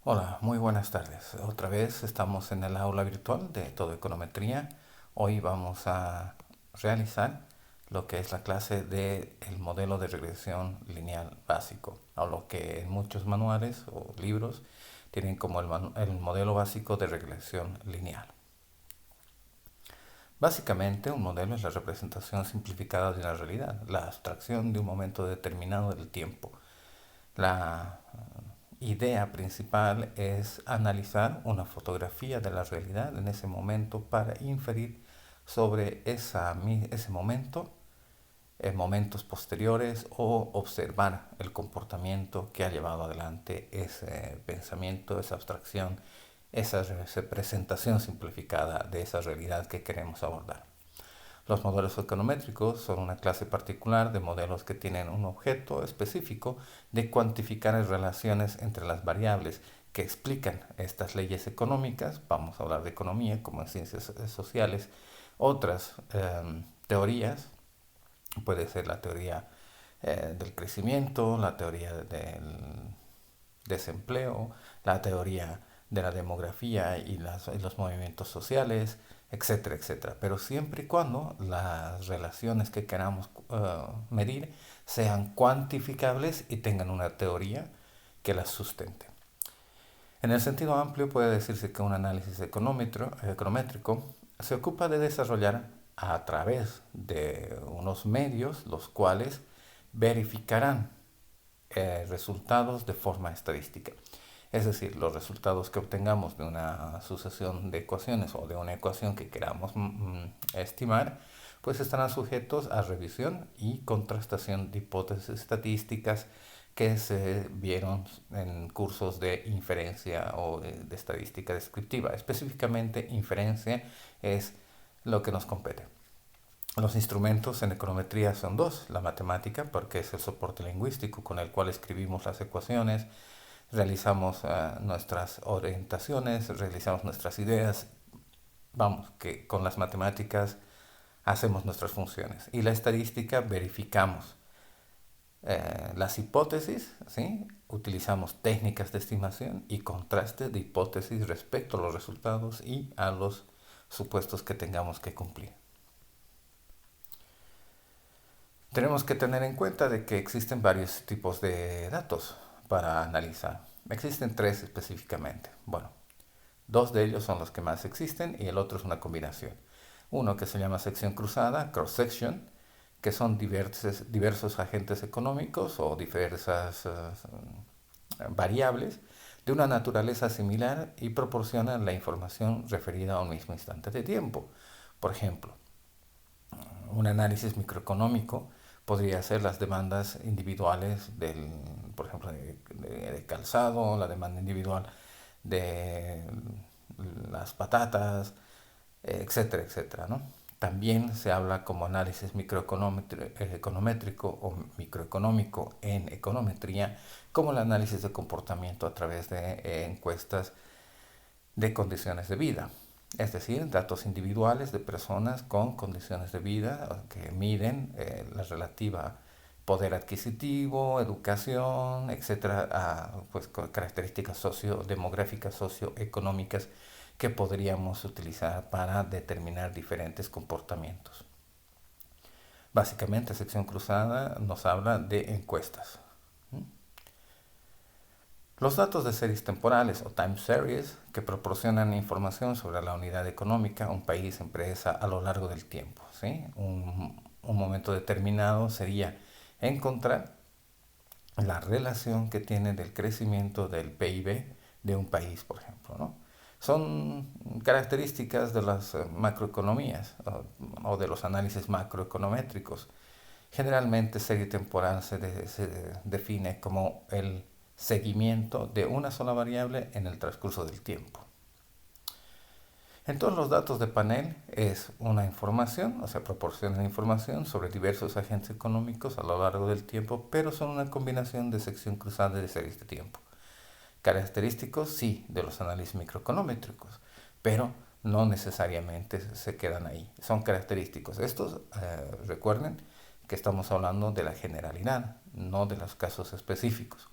Hola, muy buenas tardes. Otra vez estamos en el aula virtual de Todo Econometría. Hoy vamos a realizar lo que es la clase de el modelo de regresión lineal básico, o lo que en muchos manuales o libros tienen como el modelo básico de regresión lineal. Básicamente, un modelo es la representación simplificada de una realidad, la abstracción de un momento determinado del tiempo. La idea principal es analizar una fotografía de la realidad en ese momento para inferir sobre ese momento en momentos posteriores o observar el comportamiento que ha llevado adelante ese pensamiento, esa abstracción, esa representación simplificada de esa realidad que queremos abordar. Los modelos econométricos son una clase particular de modelos que tienen un objeto específico de cuantificar las relaciones entre las variables que explican estas leyes económicas. Vamos a hablar de economía como en ciencias sociales. Otras teorías, puede ser la teoría del crecimiento, la teoría del desempleo, la teoría de la demografía y los movimientos sociales, etcétera, etcétera. Pero siempre y cuando las relaciones que queramos medir sean cuantificables y tengan una teoría que las sustente. En el sentido amplio puede decirse que un análisis econométrico se ocupa de desarrollar a través de unos medios los cuales verificarán resultados de forma estadística. Es decir, los resultados que obtengamos de una sucesión de ecuaciones o de una ecuación que queramos estimar, pues estarán sujetos a revisión y contrastación de hipótesis estadísticas que se vieron en cursos de inferencia o de estadística descriptiva. Específicamente, inferencia es lo que nos compete. Los instrumentos en econometría son dos: la matemática, porque es el soporte lingüístico con el cual escribimos las ecuaciones, realizamos nuestras orientaciones, realizamos nuestras ideas, vamos, que con las matemáticas hacemos nuestras funciones. Y la estadística, verificamos las hipótesis, ¿sí? Utilizamos técnicas de estimación y contraste de hipótesis respecto a los resultados y a los supuestos que tengamos que cumplir. Tenemos que tener en cuenta de que existen varios tipos de datos para analizar. Existen tres específicamente. Bueno, dos de ellos son los que más existen y el otro es una combinación. Uno que se llama sección cruzada, cross-section, que son diversos agentes económicos o diversas variables de una naturaleza similar y proporcionan la información referida a un mismo instante de tiempo. Por ejemplo, un análisis microeconómico podría ser las demandas individuales por ejemplo, de calzado, la demanda individual de las patatas, etcétera, etcétera, ¿no? También se habla como análisis microeconométrico o microeconómico en econometría, como el análisis de comportamiento a través de encuestas de condiciones de vida. Es decir, datos individuales de personas con condiciones de vida que miden la relativa poder adquisitivo, educación, etcétera, pues con características sociodemográficas, socioeconómicas que podríamos utilizar para determinar diferentes comportamientos. Básicamente, sección cruzada nos habla de encuestas. Los datos de series temporales o time series que proporcionan información sobre la unidad económica, un país, empresa a lo largo del tiempo. ¿Sí? Un momento determinado sería encontrar la relación que tiene del crecimiento del PIB de un país, por ejemplo, ¿no? Son características de las macroeconomías o de los análisis macroeconométricos. Generalmente serie temporal se define como el seguimiento de una sola variable en el transcurso del tiempo. Entonces los datos de panel es una información, o sea, proporcionan información sobre diversos agentes económicos a lo largo del tiempo, pero son una combinación de sección cruzada de series de tiempo. Característicos, sí, de los análisis microeconométricos, pero no necesariamente se quedan ahí. Son característicos. Estos, recuerden que estamos hablando de la generalidad, no de los casos específicos.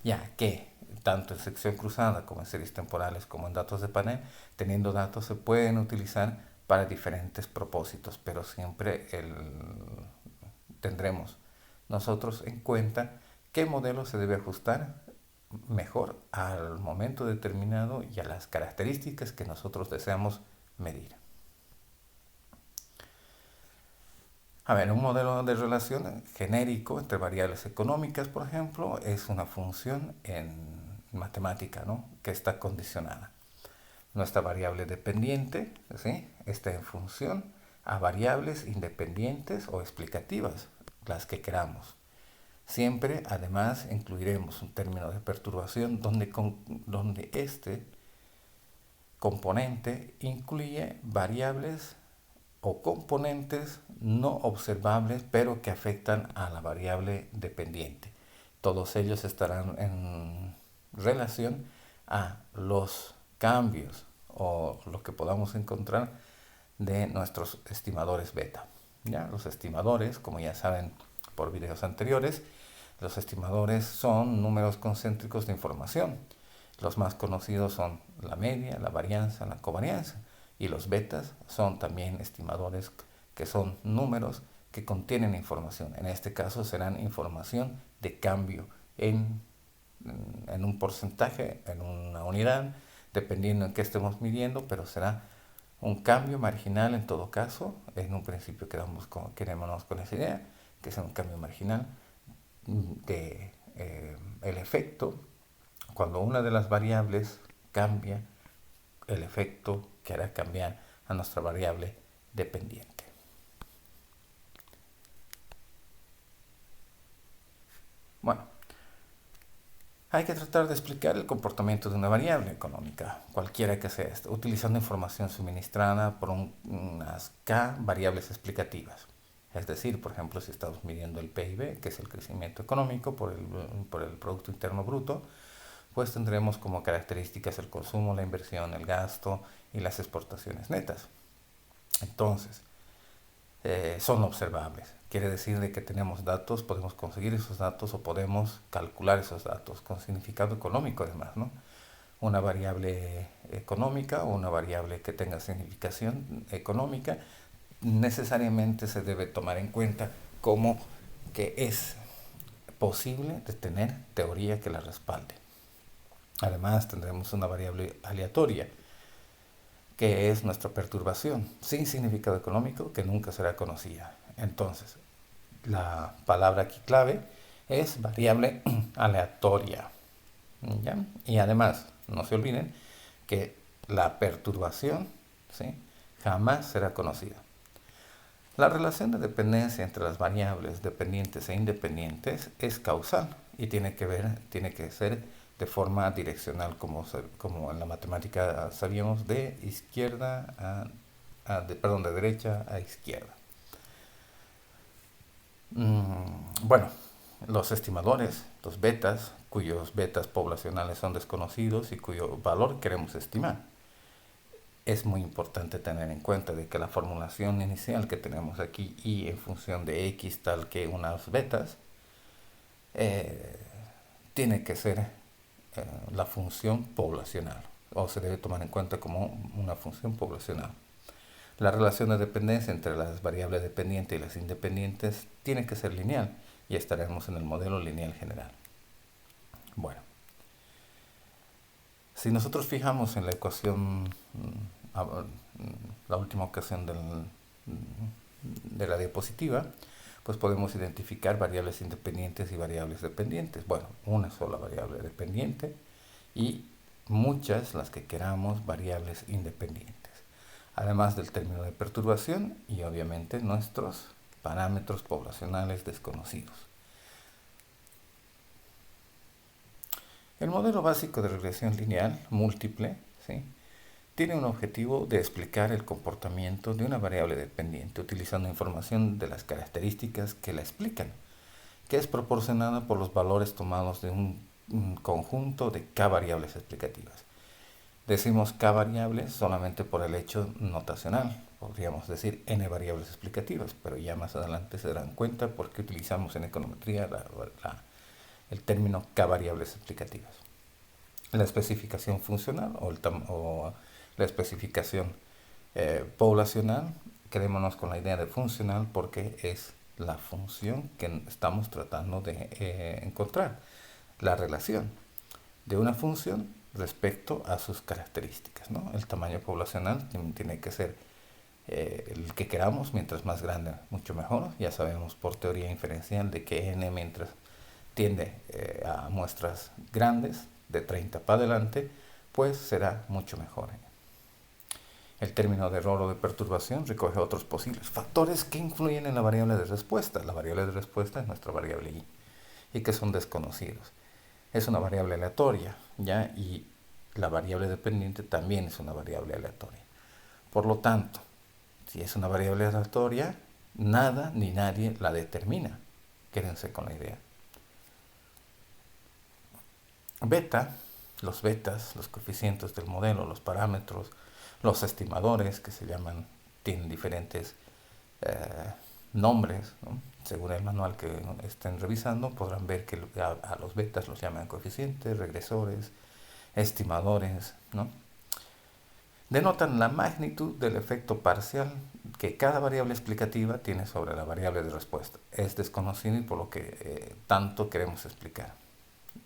Ya, ¿qué? tanto en sección cruzada como en series temporales como en datos de panel, teniendo datos se pueden utilizar para diferentes propósitos, pero siempre tendremos nosotros en cuenta qué modelo se debe ajustar mejor al momento determinado y a las características que nosotros deseamos medir. A ver, un modelo de relación genérico entre variables económicas, por ejemplo, es una función en matemática, ¿no?, que está condicionada. Nuestra variable dependiente, ¿sí?, está en función a variables independientes o explicativas, las que queramos. Siempre, además, incluiremos un término de perturbación donde este componente incluye variables o componentes no observables, pero que afectan a la variable dependiente. Todos ellos estarán en relación a los cambios o lo que podamos encontrar de nuestros estimadores beta. ¿Ya? Los estimadores, como ya saben por videos anteriores, los estimadores son números concéntricos de información. Los más conocidos son la media, la varianza, la covarianza. Y los betas son también estimadores que son números que contienen información. En este caso serán información de cambio en un porcentaje, en una unidad, dependiendo en qué estemos midiendo, pero será un cambio marginal en todo caso. En un principio quedémonos con esa idea, que es un cambio marginal de el efecto. Cuando una de las variables cambia, el efecto que hará cambiar a nuestra variable dependiente. Bueno, hay que tratar de explicar el comportamiento de una variable económica, cualquiera que sea esta, utilizando información suministrada por unas K variables explicativas. Es decir, por ejemplo, si estamos midiendo el PIB, que es el crecimiento económico por el Producto Interno Bruto, pues tendremos como características el consumo, la inversión, el gasto y las exportaciones netas. Entonces, son observables. Quiere decir de que tenemos datos, podemos conseguir esos datos o podemos calcular esos datos con significado económico además, ¿no? Una variable económica o una variable que tenga significación económica necesariamente se debe tomar en cuenta como que es posible de tener teoría que la respalde. Además tendremos una variable aleatoria, que es nuestra perturbación, sin significado económico, que nunca será conocida. Entonces, la palabra aquí clave es variable aleatoria. ¿Ya? Y además, no se olviden que la perturbación, ¿sí?, jamás será conocida. La relación de dependencia entre las variables dependientes e independientes es causal y tiene que ser de forma direccional, como en la matemática sabíamos, de derecha a izquierda. Bueno, los estimadores, los betas, cuyos betas poblacionales son desconocidos y cuyo valor queremos estimar. Es muy importante tener en cuenta de que la formulación inicial que tenemos aquí, y en función de x tal que unas betas, tiene que ser la función poblacional, o se debe tomar en cuenta como una función poblacional. La relación de dependencia entre las variables dependientes y las independientes tiene que ser lineal y estaremos en el modelo lineal general. Bueno, si nosotros fijamos en la ecuación, la última ocasión de la diapositiva, pues podemos identificar variables independientes y variables dependientes. Bueno, una sola variable dependiente y muchas, las que queramos, variables independientes. Además del término de perturbación y obviamente nuestros parámetros poblacionales desconocidos. El modelo básico de regresión lineal múltiple, ¿sí?, tiene un objetivo de explicar el comportamiento de una variable dependiente utilizando información de las características que la explican, que es proporcionada por los valores tomados de un conjunto de K variables explicativas. Decimos K variables solamente por el hecho notacional, podríamos decir N variables explicativas, pero ya más adelante se darán cuenta porque utilizamos en econometría el término K variables explicativas. la especificación funcional o la especificación poblacional. Quedémonos con la idea de funcional porque es la función que estamos tratando de encontrar, la relación de una función respecto a sus características, ¿no? El tamaño poblacional tiene que ser el que queramos, mientras más grande, mucho mejor. Ya sabemos por teoría inferencial de que n, mientras tiende a muestras grandes, de 30 para adelante, pues será mucho mejor. El término de error o de perturbación recoge otros posibles factores que influyen en la variable de respuesta. La variable de respuesta es nuestra variable i, y que son desconocidos. Es una variable aleatoria, ¿ya? Y la variable dependiente también es una variable aleatoria. Por lo tanto, si es una variable aleatoria, nada ni nadie la determina. Quédense con la idea. Beta, los betas, los coeficientes del modelo, los parámetros, los estimadores que se llaman, tienen diferentes nombres, ¿no? Según el manual que estén revisando, podrán ver que a los betas los llaman coeficientes, regresores, estimadores, ¿no? Denotan la magnitud del efecto parcial que cada variable explicativa tiene sobre la variable de respuesta. Es desconocido y por lo que tanto queremos explicar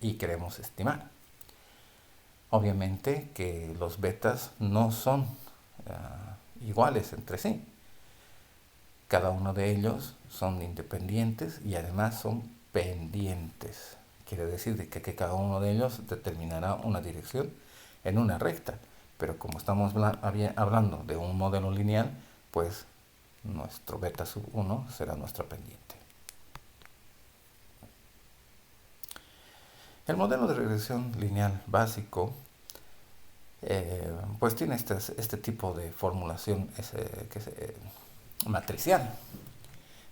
y queremos estimar. Obviamente que los betas no son iguales entre sí. Cada uno de ellos son independientes y además son pendientes. Quiere decir que cada uno de ellos determinará una dirección en una recta. Pero como estamos hablando de un modelo lineal, pues nuestro beta sub 1 será nuestra pendiente. El modelo de regresión lineal básico pues tiene este tipo de formulación matricial.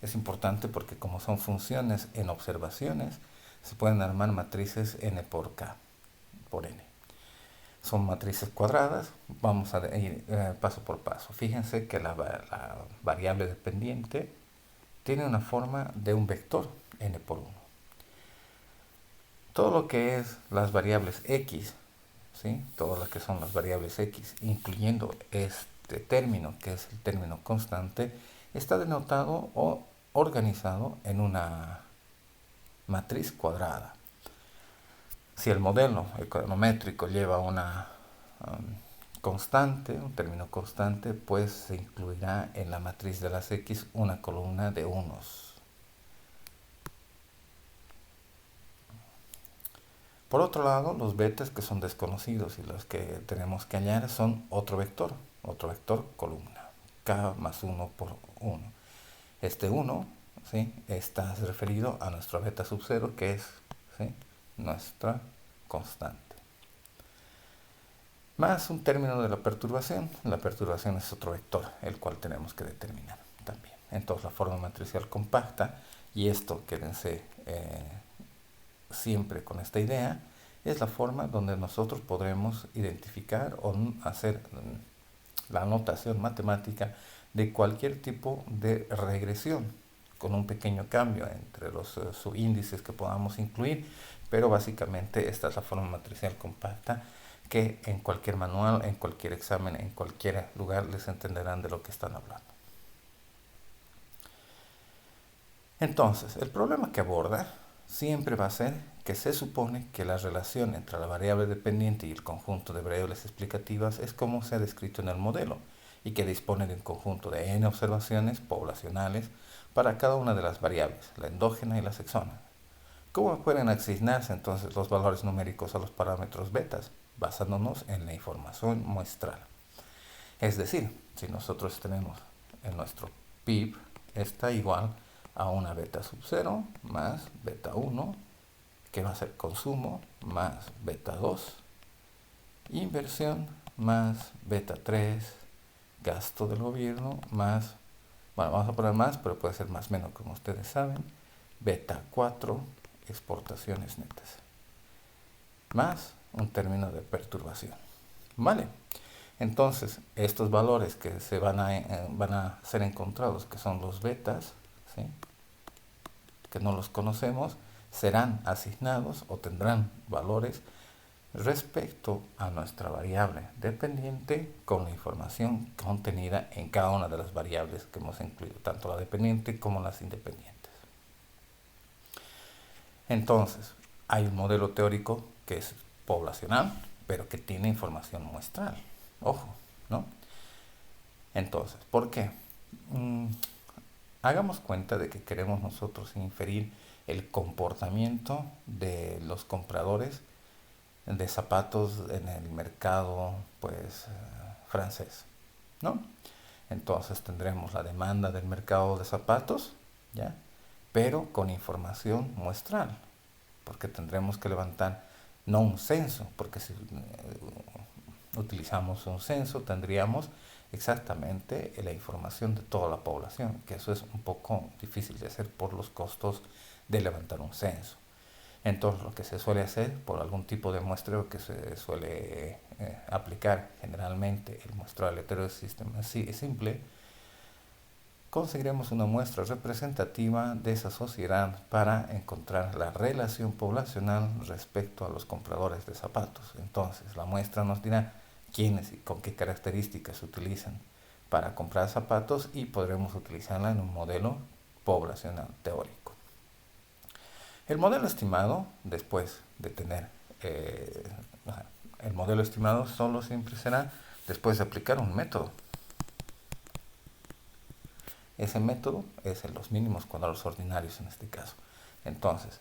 Es importante porque como son funciones en observaciones, se pueden armar matrices n por k, por n. Son matrices cuadradas, vamos a ir paso por paso. Fíjense que la variable dependiente tiene una forma de un vector n por 1. Todo lo que es las variables x, ¿sí? Todo lo que son las variables x, incluyendo este término, que es el término constante, está denotado o organizado en una matriz cuadrada. Si el modelo econométrico lleva una constante, un término constante, pues se incluirá en la matriz de las x una columna de unos. Por otro lado, los betas que son desconocidos y los que tenemos que hallar son otro vector columna, k más 1 por 1. Este 1, ¿sí?, está referido a nuestro beta sub 0, que es, ¿sí?, nuestra constante. Más un término de la perturbación. La perturbación es otro vector, el cual tenemos que determinar también. Entonces la forma matricial compacta, y esto quédense siempre con esta idea, es la forma donde nosotros podremos identificar o hacer la anotación matemática de cualquier tipo de regresión, con un pequeño cambio entre los subíndices que podamos incluir, pero básicamente esta es la forma matricial compacta que en cualquier manual, en cualquier examen, en cualquier lugar les entenderán de lo que están hablando. Entonces, el problema que aborda siempre va a ser que se supone que la relación entre la variable dependiente y el conjunto de variables explicativas es como se ha descrito en el modelo, y que dispone de un conjunto de n observaciones poblacionales para cada una de las variables, la endógena y las exógenas. ¿Cómo pueden asignarse entonces los valores numéricos a los parámetros betas? Basándonos en la información muestral. Es decir, si nosotros tenemos en nuestro PIB, está igual a una beta sub 0 más beta 1, que va a ser consumo, más beta 2, inversión más beta 3, gasto del gobierno más, bueno, vamos a poner más, pero puede ser más menos como ustedes saben, beta 4, exportaciones netas, más un término de perturbación. ¿Vale? Entonces, estos valores que van a ser encontrados, que son los betas, ¿sí?, que no los conocemos, serán asignados o tendrán valores respecto a nuestra variable dependiente con la información contenida en cada una de las variables que hemos incluido, tanto la dependiente como las independientes. Entonces, hay un modelo teórico que es poblacional, pero que tiene información muestral. Ojo, ¿no? Entonces, ¿por qué? Hagamos cuenta de que queremos nosotros inferir el comportamiento de los compradores de zapatos en el mercado, pues, francés, ¿no? Entonces tendremos la demanda del mercado de zapatos, ¿ya? Pero con información muestral, porque tendremos que levantar no un censo, porque si utilizamos un censo tendríamos exactamente la información de toda la población, que eso es un poco difícil de hacer por los costos de levantar un censo. Entonces lo que se suele hacer por algún tipo de muestreo que se suele aplicar generalmente, el muestreo aleatorio del sistema simple, conseguiremos una muestra representativa de esa sociedad para encontrar la relación poblacional respecto a los compradores de zapatos. Entonces la muestra nos dirá quiénes y con qué características se utilizan para comprar zapatos y podremos utilizarla en un modelo poblacional teórico. El modelo estimado, después de tener el modelo estimado, solo siempre será después de aplicar un método. Ese método es en los mínimos cuadrados ordinarios en este caso. Entonces,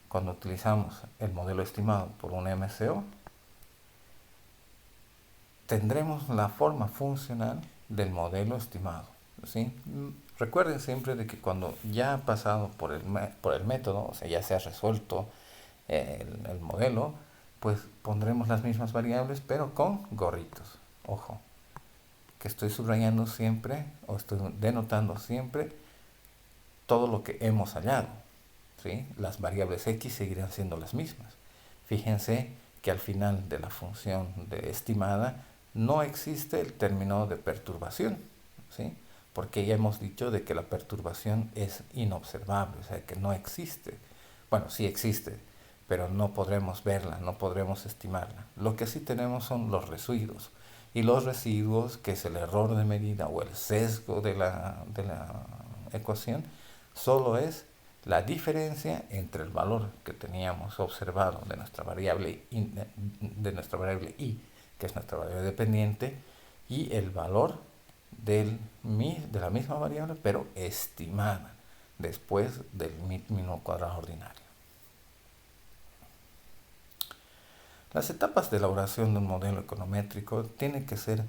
cuando utilizamos el modelo estimado por un MCO, tendremos la forma funcional del modelo estimado, ¿sí? Recuerden siempre de que cuando ya ha pasado por el método, o sea, ya se ha resuelto el modelo, pues pondremos las mismas variables, pero con gorritos. Ojo, que estoy subrayando siempre, o estoy denotando siempre, todo lo que hemos hallado, ¿sí? Las variables x seguirán siendo las mismas. Fíjense que al final de la función de estimada no existe el término de perturbación, ¿sí? Porque ya hemos dicho de que la perturbación es inobservable, o sea, que no existe. Bueno, sí existe, pero no podremos verla, no podremos estimarla. Lo que sí tenemos son los residuos. Y los residuos, que es el error de medida o el sesgo de la ecuación, solo es la diferencia entre el valor que teníamos observado de nuestra variable i, que es nuestra variable dependiente, y el valor de la misma variable, pero estimada, después del mínimo cuadrado ordinario. Las etapas de elaboración de un modelo econométrico tienen que ser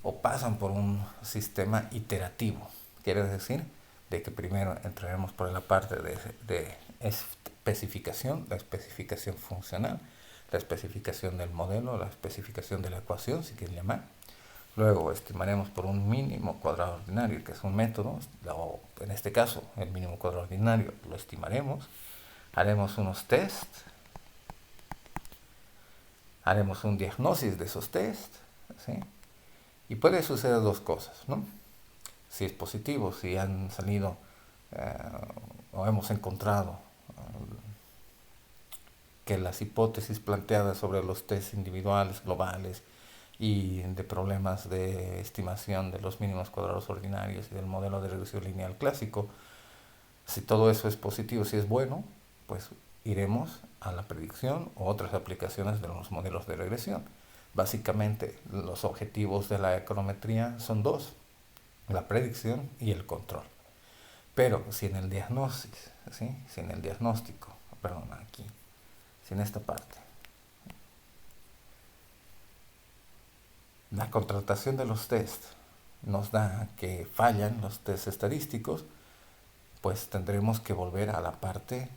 o pasan por un sistema iterativo. Quiere decir de que primero entraremos por la parte de especificación, la especificación funcional, la especificación del modelo, la especificación de la ecuación, si quieren llamar. Luego estimaremos por un mínimo cuadrado ordinario, que es un método, o en este caso el mínimo cuadrado ordinario lo estimaremos. Haremos unos tests, haremos un diagnóstico de esos tests, ¿sí? Y puede suceder dos cosas, ¿no? Si es positivo, si han salido o hemos encontrado que las hipótesis planteadas sobre los tests individuales, globales y de problemas de estimación de los mínimos cuadrados ordinarios y del modelo de regresión lineal clásico, si todo eso es positivo, si es bueno, pues iremos a la predicción o otras aplicaciones de los modelos de regresión. Básicamente, los objetivos de la econometría son dos: la predicción y el control. Pero si en el diagnóstico, ¿sí? Si en el diagnóstico, perdón, aquí, si en esta parte, la contratación de los tests nos da que fallan los tests estadísticos, pues tendremos que volver a la parte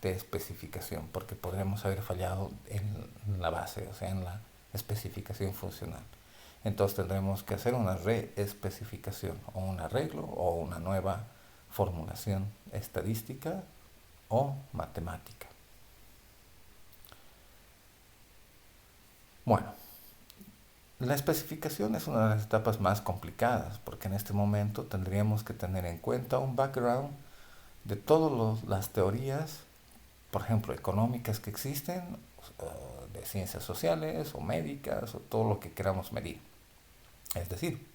de especificación, porque podremos haber fallado en la base, o sea, en la especificación funcional. Entonces tendremos que hacer una reespecificación, o un arreglo, o una nueva formulación estadística o matemática. Bueno, la especificación es una de las etapas más complicadas, porque en este momento tendríamos que tener en cuenta un background de todas las teorías, por ejemplo, económicas que existen, de ciencias sociales o médicas o todo lo que queramos medir. Es decir,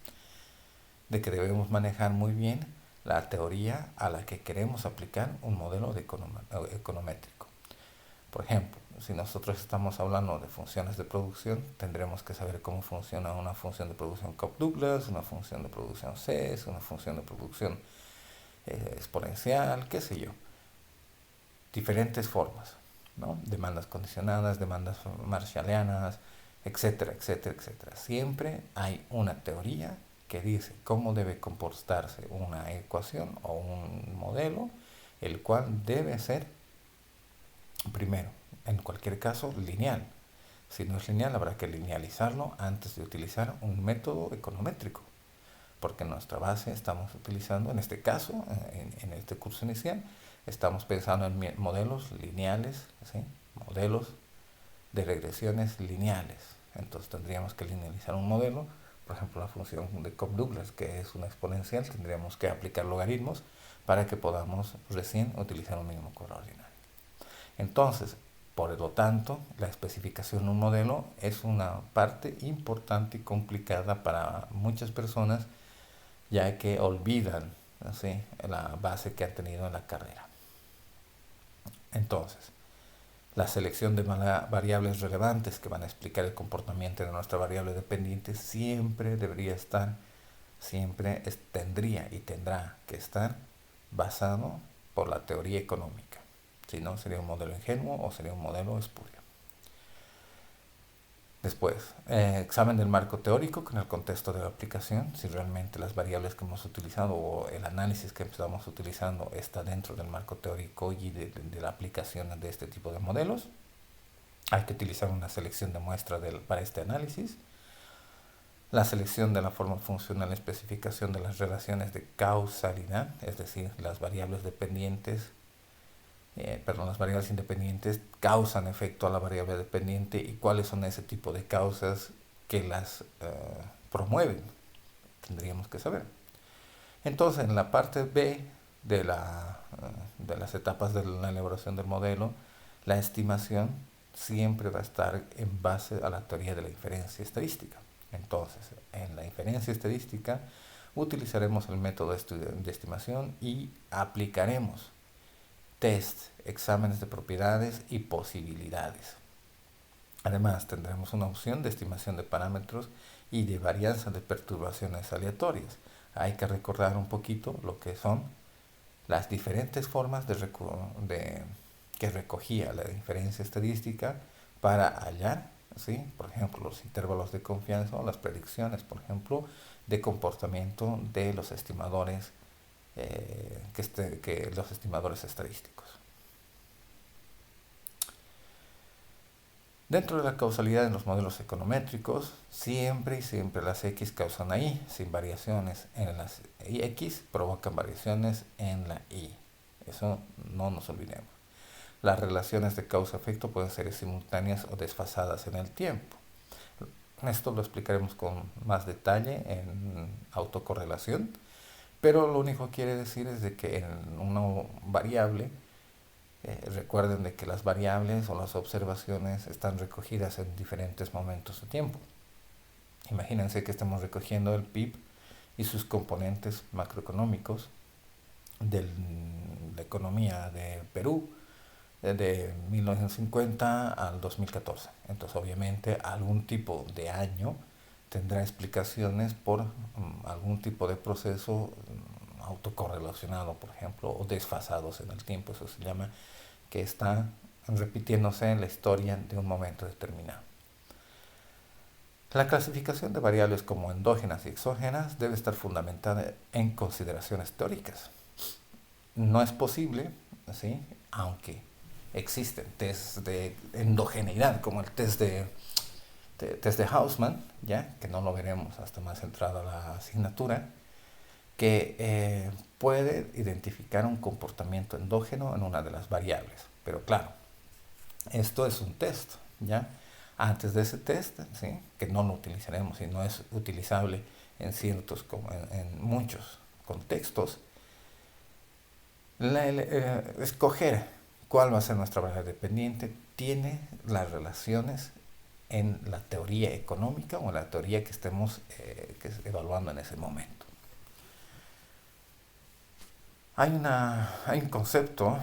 de que debemos manejar muy bien la teoría a la que queremos aplicar un modelo econométrico. Por ejemplo, si nosotros estamos hablando de funciones de producción, tendremos que saber cómo funciona una función de producción Cobb-Douglas, una función de producción CES, una función de producción exponencial, qué sé yo. Diferentes formas, ¿no? Demandas condicionadas, demandas marshallianas, etcétera, etcétera, etcétera. Siempre hay una teoría que dice cómo debe comportarse una ecuación o un modelo, el cual debe ser, primero, en cualquier caso, lineal. Si no es lineal, habrá que linealizarlo antes de utilizar un método econométrico, porque en nuestra base estamos utilizando, en este caso, en este curso inicial, estamos pensando en modelos lineales, ¿sí? Modelos de regresiones lineales. Entonces tendríamos que linealizar un modelo, por ejemplo la función de Cobb-Douglas, que es una exponencial, tendríamos que aplicar logaritmos para que podamos recién utilizar un mínimo coordinal. Entonces, por lo tanto, la especificación de un modelo es una parte importante y complicada para muchas personas, ya que olvidan, ¿sí?, la base que han tenido en la carrera. Entonces, la selección de variables relevantes que van a explicar el comportamiento de nuestra variable dependiente siempre debería estar, tendría y tendrá que estar basado por la teoría económica. Si no, sería un modelo ingenuo o sería un modelo espurio. Después, examen del marco teórico con el contexto de la aplicación, si realmente las variables que hemos utilizado o el análisis que estamos utilizando está dentro del marco teórico y de la aplicación de este tipo de modelos. Hay que utilizar una selección de muestra para este análisis. La selección de la forma funcional, especificación de las relaciones de causalidad, es decir, las variables dependientes, las variables independientes causan efecto a la variable dependiente y cuáles son ese tipo de causas que las promueven. Tendríamos que saber. Entonces, en la parte B de las etapas de la elaboración del modelo, la estimación siempre va a estar en base a la teoría de la inferencia estadística. Entonces, en la inferencia estadística utilizaremos el método de estimación y aplicaremos test, exámenes de propiedades y posibilidades. Además, tendremos una opción de estimación de parámetros y de varianza de perturbaciones aleatorias. Hay que recordar un poquito lo que son las diferentes formas que recogía la inferencia estadística para hallar, ¿sí?, por ejemplo, los intervalos de confianza o las predicciones, por ejemplo, de comportamiento de los estimadores, los estimadores estadísticos. Dentro de la causalidad en los modelos econométricos, siempre las X causan a Y, sin variaciones en las X provocan variaciones en la Y. Eso no nos olvidemos. Las relaciones de causa-efecto pueden ser simultáneas o desfasadas en el tiempo. Esto lo explicaremos con más detalle en autocorrelación, pero lo único que quiere decir es de que en una variable, recuerden de que las variables o las observaciones están recogidas en diferentes momentos de tiempo. Imagínense que estamos recogiendo el PIB y sus componentes macroeconómicos de la economía de Perú de 1950 al 2014. Entonces, obviamente, algún tipo de año tendrá explicaciones por algún tipo de proceso autocorrelacionado, por ejemplo, o desfasados en el tiempo. Eso se llama que está repitiéndose en la historia de un momento determinado. La clasificación de variables como endógenas y exógenas debe estar fundamentada en consideraciones teóricas. No es posible, ¿sí?, aunque existen test de endogeneidad, como el test de Hausman, ¿ya?, que no lo veremos hasta más entrada la asignatura, que puede identificar un comportamiento endógeno en una de las variables. Pero claro, esto es un test, ¿ya? Antes de ese test, ¿sí?, que no lo utilizaremos y no es utilizable en en muchos contextos, escoger cuál va a ser nuestra variable dependiente, tiene las relaciones en la teoría económica o en la teoría que estemos evaluando en ese momento. Hay un concepto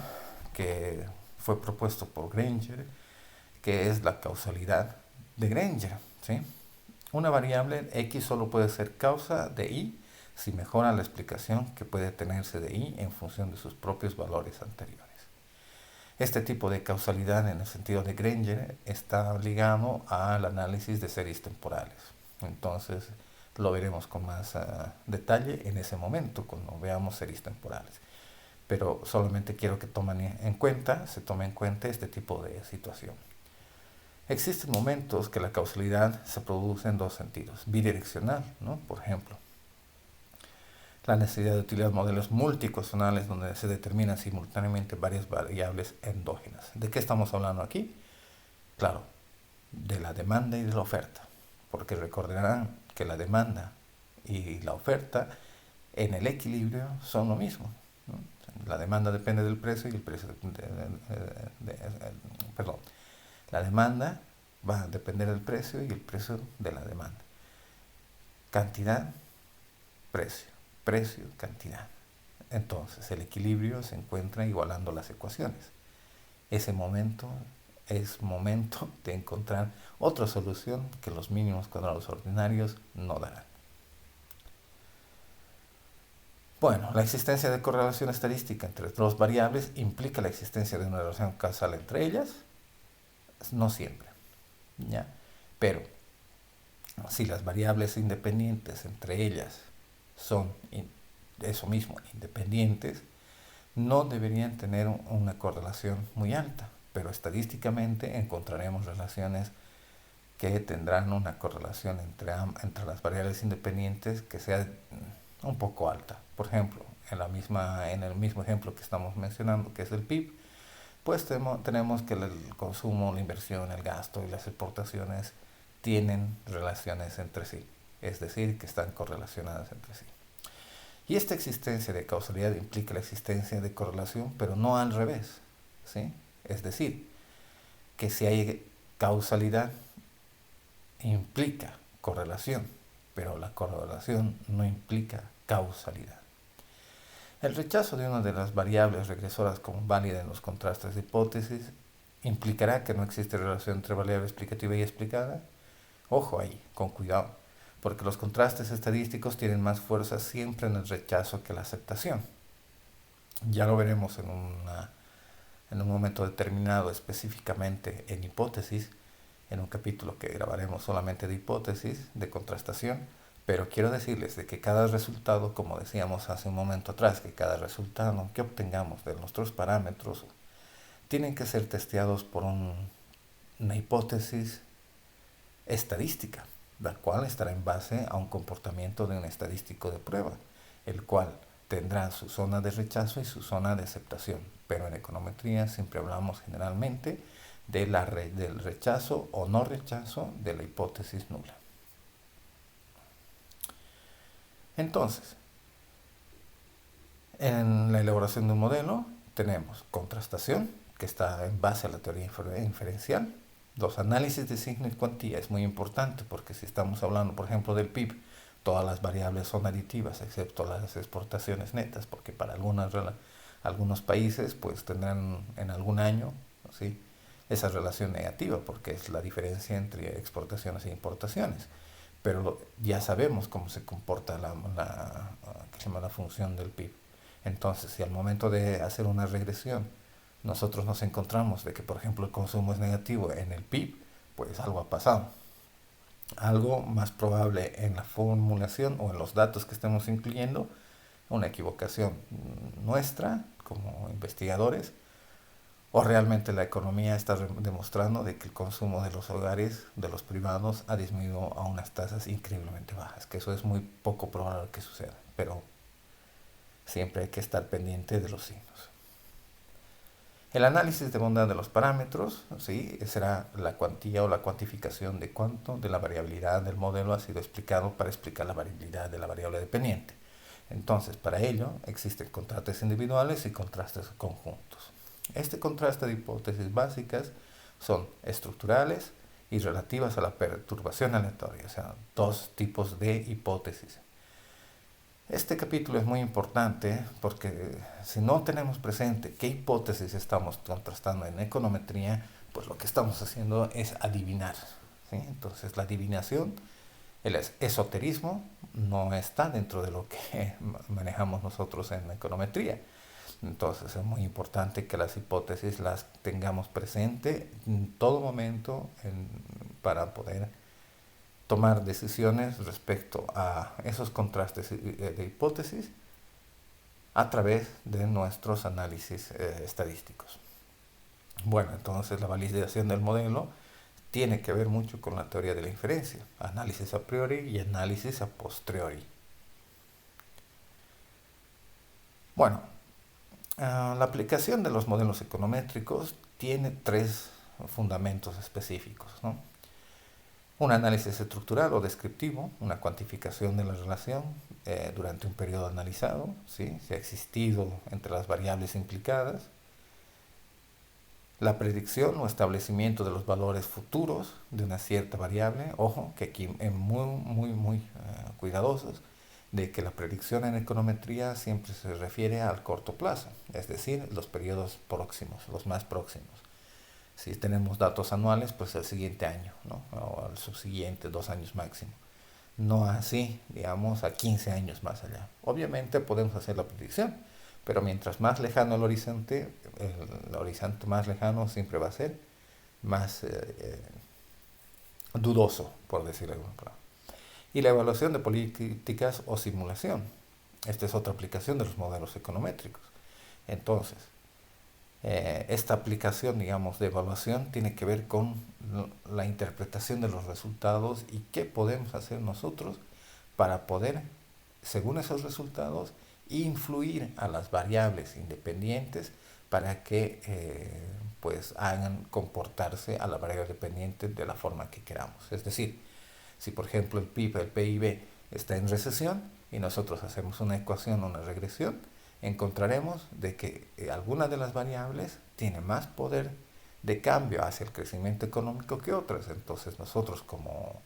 que fue propuesto por Granger, que es la causalidad de Granger, ¿sí? Una variable X solo puede ser causa de Y si mejora la explicación que puede tenerse de Y en función de sus propios valores anteriores. Este tipo de causalidad en el sentido de Granger está ligado al análisis de series temporales. Entonces lo veremos con más detalle en ese momento cuando veamos series temporales. Pero solamente quiero que se tome en cuenta este tipo de situación. Existen momentos que la causalidad se produce en dos sentidos, bidireccional, ¿no? Por ejemplo, la necesidad de utilizar modelos multiecuacionales donde se determinan simultáneamente varias variables endógenas. ¿De qué estamos hablando aquí? Claro, de la demanda y de la oferta, porque recordarán que la demanda y la oferta en el equilibrio son lo mismo, ¿no? La demanda depende del precio y el precio perdón, la demanda va a depender del precio y el precio de la demanda. Cantidad, precio, precio, cantidad. Entonces el equilibrio se encuentra igualando las ecuaciones. Ese momento es momento de encontrar otra solución que los mínimos cuadrados ordinarios no darán. Bueno, la existencia de correlación estadística entre dos variables implica la existencia de una relación causal entre ellas. No siempre, ¿ya? Pero si las variables independientes entre ellas son eso mismo, independientes, no deberían tener una correlación muy alta, pero estadísticamente encontraremos relaciones que tendrán una correlación entre las variables independientes que sea un poco alta. Por ejemplo, en el mismo ejemplo que estamos mencionando, que es el PIB, pues tenemos que el consumo, la inversión, el gasto y las exportaciones tienen relaciones entre sí, es decir, que están correlacionadas entre sí. Y esta existencia de causalidad implica la existencia de correlación, pero no al revés, ¿sí? Es decir, que si hay causalidad implica correlación, pero la correlación no implica causalidad. El rechazo de una de las variables regresoras como válida en los contrastes de hipótesis implicará que no existe relación entre variable explicativa y explicada. Ojo ahí, con cuidado, porque los contrastes estadísticos tienen más fuerza siempre en el rechazo que la aceptación. Ya lo veremos en un momento determinado, específicamente en hipótesis, en un capítulo que grabaremos solamente de hipótesis, de contrastación, pero quiero decirles de que cada resultado, como decíamos hace un momento atrás, que cada resultado que obtengamos de nuestros parámetros tienen que ser testeados por una hipótesis estadística, la cual estará en base a un comportamiento de un estadístico de prueba, el cual tendrá su zona de rechazo y su zona de aceptación, pero en econometría siempre hablamos generalmente del rechazo o no rechazo de la hipótesis nula. Entonces, en la elaboración de un modelo tenemos contrastación, que está en base a la teoría inferencial. Los análisis de signo y cuantía es muy importante porque si estamos hablando, por ejemplo, del PIB, todas las variables son aditivas excepto las exportaciones netas, porque para algunos países pues tendrán en algún año, ¿sí?, esa relación negativa porque es la diferencia entre exportaciones e importaciones. Pero ya sabemos cómo se comporta la función del PIB. Entonces, si al momento de hacer una regresión nosotros nos encontramos de que, por ejemplo, el consumo es negativo en el PIB, pues algo ha pasado. Algo más probable en la formulación o en los datos que estemos incluyendo, una equivocación nuestra como investigadores, o realmente la economía está demostrando de que el consumo de los hogares, de los privados, ha disminuido a unas tasas increíblemente bajas, que eso es muy poco probable que suceda, pero siempre hay que estar pendiente de los signos. El análisis de bondad de los parámetros, ¿sí?, será la cuantía o la cuantificación de cuánto de la variabilidad del modelo ha sido explicado para explicar la variabilidad de la variable dependiente. Entonces, para ello existen contrastes individuales y contrastes conjuntos. Este contraste de hipótesis básicas son estructurales y relativas a la perturbación aleatoria, o sea, dos tipos de hipótesis. Este capítulo es muy importante porque si no tenemos presente qué hipótesis estamos contrastando en econometría, pues lo que estamos haciendo es adivinar, ¿sí? Entonces la adivinación, el esoterismo, no está dentro de lo que manejamos nosotros en econometría. Entonces es muy importante que las hipótesis las tengamos presente en todo momento para poder tomar decisiones respecto a esos contrastes de hipótesis a través de nuestros análisis estadísticos. Bueno, entonces la validación del modelo tiene que ver mucho con la teoría de la inferencia, análisis a priori y análisis a posteriori. Bueno, la aplicación de los modelos econométricos tiene tres fundamentos específicos, ¿no? Un análisis estructural o descriptivo, una cuantificación de la relación durante un periodo analizado, ¿sí? Si ha existido entre las variables implicadas. La predicción o establecimiento de los valores futuros de una cierta variable. Ojo, que aquí es muy cuidadosos de que la predicción en econometría siempre se refiere al corto plazo, es decir, los periodos próximos, los más próximos. Si tenemos datos anuales, pues el siguiente año, ¿no? O el subsiguiente, 2 años máximo. No así, digamos, a 15 años más allá. Obviamente podemos hacer la predicción, pero mientras más lejano el horizonte más lejano siempre va a ser más dudoso, por decirlo de alguna palabra. Y la evaluación de políticas o simulación. Esta es otra aplicación de los modelos econométricos. Entonces, esta aplicación, digamos, de evaluación tiene que ver con la interpretación de los resultados y qué podemos hacer nosotros para poder, según esos resultados, influir a las variables independientes para que pues hagan comportarse a la variable dependiente de la forma que queramos. Es decir, si por ejemplo el PIB está en recesión y nosotros hacemos una ecuación, una regresión, encontraremos de que algunas de las variables tienen más poder de cambio hacia el crecimiento económico que otras. Entonces nosotros como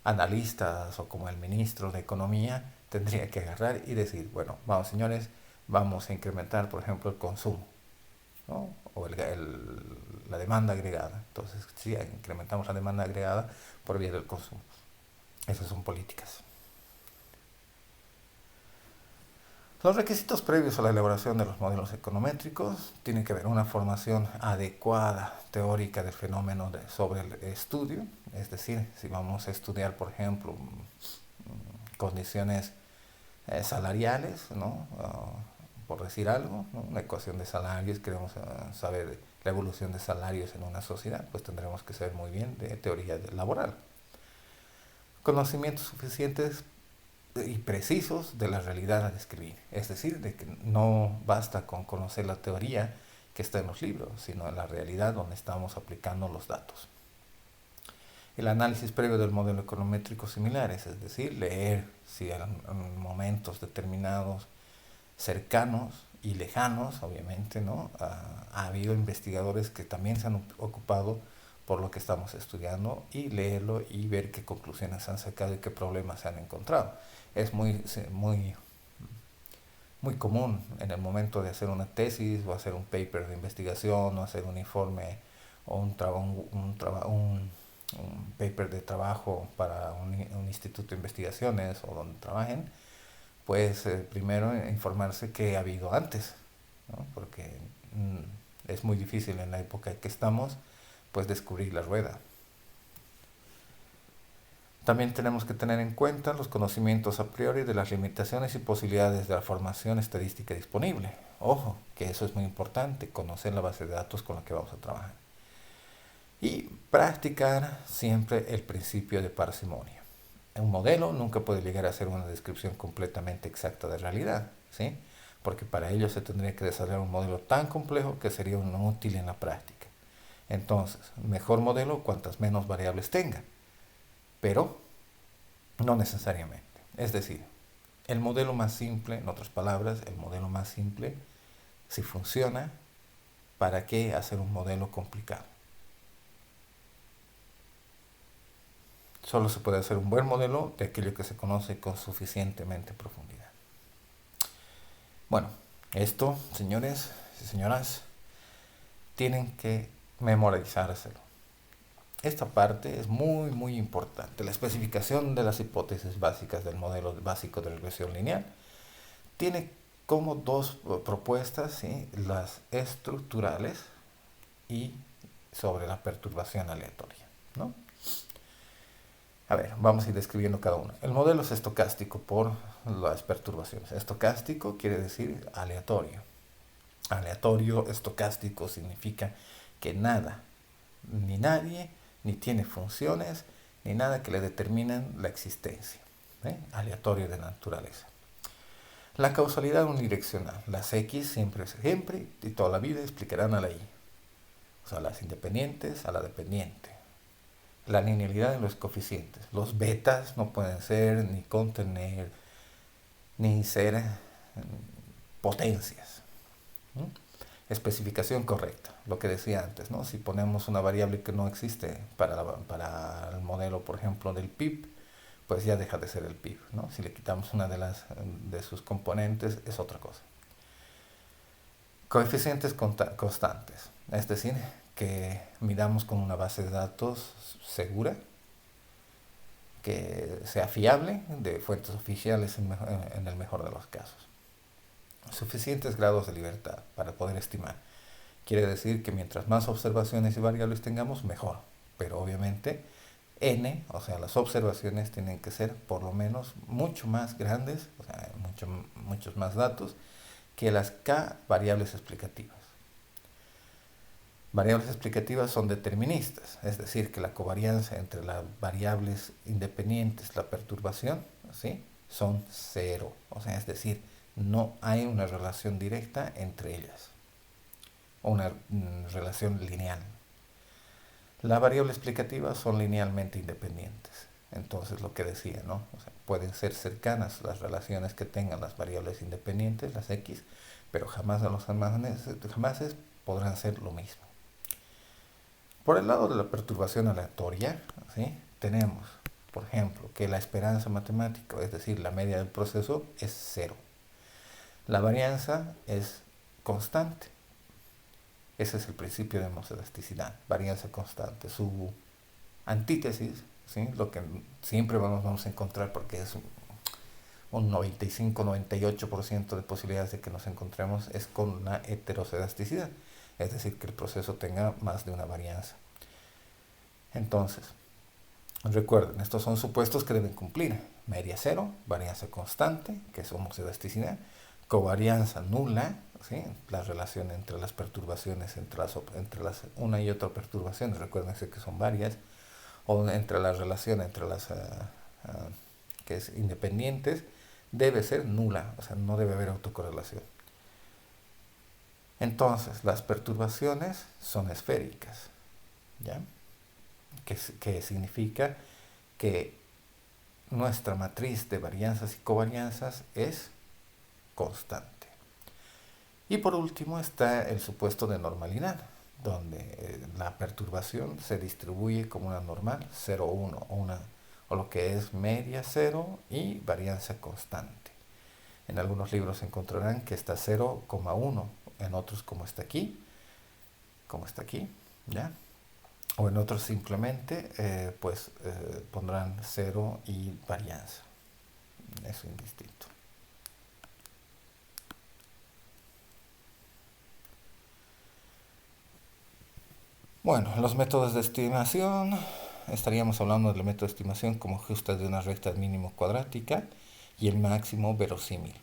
analistas o como el ministro de Economía tendría que agarrar y decir, bueno, vamos señores, vamos a incrementar por ejemplo el consumo, ¿no? O la demanda agregada. Entonces sí, incrementamos la demanda agregada por vía del consumo. Esas son políticas. Los requisitos previos a la elaboración de los modelos econométricos tienen que ver una formación adecuada teórica del fenómeno sobre el estudio, es decir, si vamos a estudiar, por ejemplo, condiciones salariales, ¿no? Por decir algo, ¿no? Una ecuación de salarios, queremos saber la evolución de salarios en una sociedad, pues tendremos que saber muy bien de teoría laboral. Conocimientos suficientes y precisos de la realidad a describir. Es decir, de que no basta con conocer la teoría que está en los libros, sino en la realidad donde estamos aplicando los datos. El análisis previo del modelo econométrico similares, es decir, leer si en momentos determinados, cercanos y lejanos, obviamente, ¿no? Ha habido investigadores que también se han ocupado por lo que estamos estudiando y leerlo y ver qué conclusiones han sacado y qué problemas se han encontrado. Es muy común en el momento de hacer una tesis o hacer un paper de investigación o hacer un informe o un paper de trabajo para un instituto de investigaciones o donde trabajen, pues primero informarse qué ha habido antes, ¿no? Porque es muy difícil en la época en que estamos pues descubrir la rueda. También tenemos que tener en cuenta los conocimientos a priori de las limitaciones y posibilidades de la formación estadística disponible. Ojo, que eso es muy importante, conocer la base de datos con la que vamos a trabajar. Y practicar siempre el principio de parsimonia. Un modelo nunca puede llegar a ser una descripción completamente exacta de realidad, ¿sí? Porque para ello se tendría que desarrollar un modelo tan complejo que sería inútil en la práctica. Entonces, mejor modelo cuantas menos variables tenga, pero no necesariamente. Es decir, el modelo más simple, en otras palabras, el modelo más simple, si funciona, ¿para qué hacer un modelo complicado? Solo se puede hacer un buen modelo de aquello que se conoce con suficientemente profundidad. Bueno, esto, señores y señoras, tienen que memorizárselo. Esta parte es muy, muy importante. La especificación de las hipótesis básicas del modelo básico de regresión lineal tiene como dos propuestas, ¿sí? Las estructurales y sobre la perturbación aleatoria, ¿no? A ver, vamos a ir describiendo cada uno. El modelo es estocástico por las perturbaciones. Estocástico quiere decir aleatorio. Aleatorio, estocástico significa que nada, ni nadie, ni tiene funciones, ni nada que le determinen la existencia. Aleatorio de naturaleza. La causalidad unidireccional. Las X siempre y toda la vida explicarán a la Y. O sea, las independientes a la dependiente. La linealidad de los coeficientes. Los betas no pueden ser ni contener ni ser potencias. ¿Mm? Especificación correcta, lo que decía antes, ¿no? Si ponemos una variable que no existe para el modelo, por ejemplo, del PIB, pues ya deja de ser el PIB, ¿no? Si le quitamos una de sus componentes, es otra cosa. Coeficientes constantes, es decir, que midamos con una base de datos segura, que sea fiable, de fuentes oficiales en el mejor de los casos. Suficientes grados de libertad para poder estimar. Quiere decir que mientras más observaciones y variables tengamos, mejor. Pero obviamente n, o sea, las observaciones tienen que ser por lo menos mucho más grandes, o sea, muchos más datos, que las k variables explicativas. Variables explicativas son deterministas, es decir, que la covarianza entre las variables independientes, la perturbación, ¿sí? Son cero. O sea, es decir, no hay una relación directa entre ellas, o una relación lineal. Las variables explicativas son linealmente independientes. Entonces, lo que decía, ¿no? O sea, pueden ser cercanas las relaciones que tengan las variables independientes, las X, pero jamás los jamases podrán ser lo mismo. Por el lado de la perturbación aleatoria, ¿sí? Tenemos, por ejemplo, que la esperanza matemática, es decir, la media del proceso, es cero. La varianza es constante. Ese es el principio de homoscedasticidad, varianza constante. Su antítesis, ¿sí? Lo que siempre vamos a encontrar, porque es un 95-98% de posibilidades de que nos encontremos, es con la heteroscedasticidad, es decir, que el proceso tenga más de una varianza. Entonces, recuerden, estos son supuestos que deben cumplir. Media cero, varianza constante, que es homoscedasticidad, covarianza nula, ¿sí? La relación entre las perturbaciones, entre las una y otra perturbaciones, recuérdense que son varias, o entre la relación entre las que es independientes, debe ser nula, o sea, no debe haber autocorrelación. Entonces, las perturbaciones son esféricas, ¿ya? Que significa que nuestra matriz de varianzas y covarianzas es constante. Y por último está el supuesto de normalidad, donde la perturbación se distribuye como una normal 0,1 o lo que es media 0 y varianza constante. En algunos libros encontrarán que está 0,1, en otros como está aquí, ¿ya? O en otros simplemente pondrán 0 y varianza. Eso es indistinto. Bueno, los métodos de estimación. Estaríamos hablando del método de estimación como ajuste de una recta mínimo cuadrática y el máximo verosímil.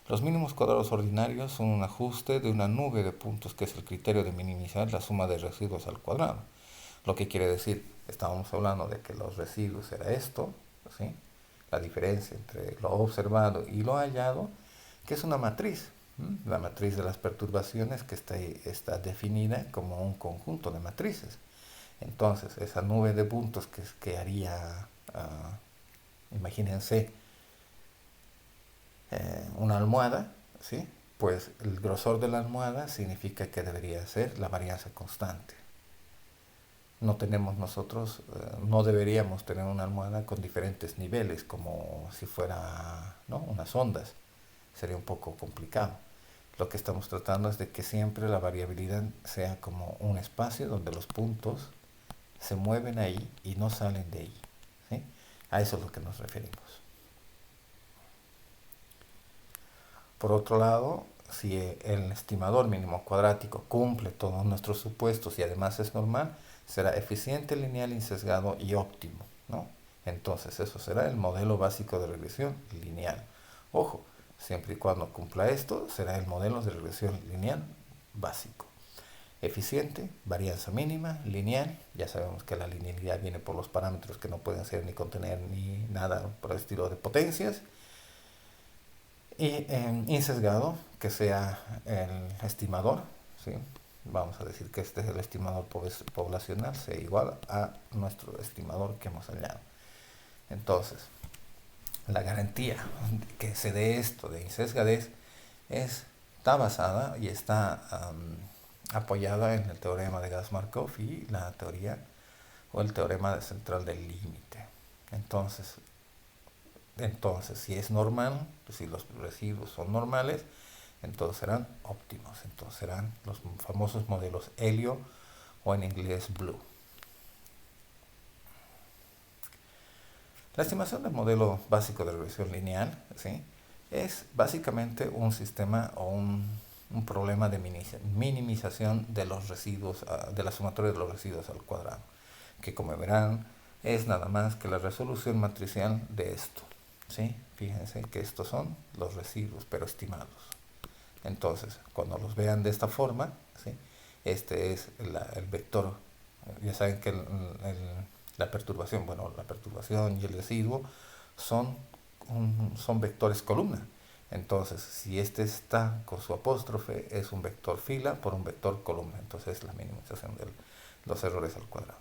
Los mínimos cuadrados ordinarios son un ajuste de una nube de puntos, que es el criterio de minimizar la suma de residuos al cuadrado. Lo que quiere decir, estábamos hablando de que los residuos era esto, ¿sí? La diferencia entre lo observado y lo hallado, que es una matriz. La matriz de las perturbaciones que está definida como un conjunto de matrices. Entonces, esa nube de puntos que haría, imagínense, una almohada, ¿sí? Pues el grosor de la almohada significa que debería ser la varianza constante. no tenemos nosotros, no deberíamos tener una almohada con diferentes niveles, como si fuera, ¿no?, unas ondas. Sería un poco complicado. Lo que estamos tratando es de que siempre la variabilidad sea como un espacio donde los puntos se mueven ahí y no salen de ahí, ¿sí? A eso es lo que nos referimos. Por otro lado, si el estimador mínimo cuadrático cumple todos nuestros supuestos y además es normal, será eficiente, lineal, insesgado y óptimo, ¿no? Entonces, eso será el modelo básico de regresión lineal. Ojo, siempre y cuando cumpla esto, será el modelo de regresión lineal básico. Eficiente, varianza mínima, lineal. Ya sabemos que la linealidad viene por los parámetros que no pueden ser ni contener ni nada por el estilo de potencias. Y insesgado, que sea el estimador, ¿sí? Vamos a decir que este es el estimador poblacional, sea igual a nuestro estimador que hemos hallado. Entonces, la garantía que se dé esto de insesgadez está basada y está apoyada en el teorema de Gas-Markov y la teoría o el teorema de central del límite. Entonces, si es normal, si los residuos son normales, entonces serán óptimos, entonces serán los famosos modelos helio o en inglés blue. La estimación del modelo básico de regresión lineal, ¿sí?, es básicamente un sistema o un problema de minimización de los residuos, de la sumatoria de los residuos al cuadrado, que como verán es nada más que la resolución matricial de esto, ¿sí? Fíjense que estos son los residuos, pero estimados. Entonces, cuando los vean de esta forma, ¿sí?, este es el vector. Ya saben que la perturbación, la perturbación y el residuo son vectores columna. Entonces, si este está con su apóstrofe, es un vector fila por un vector columna. Entonces, es la minimización de los errores al cuadrado.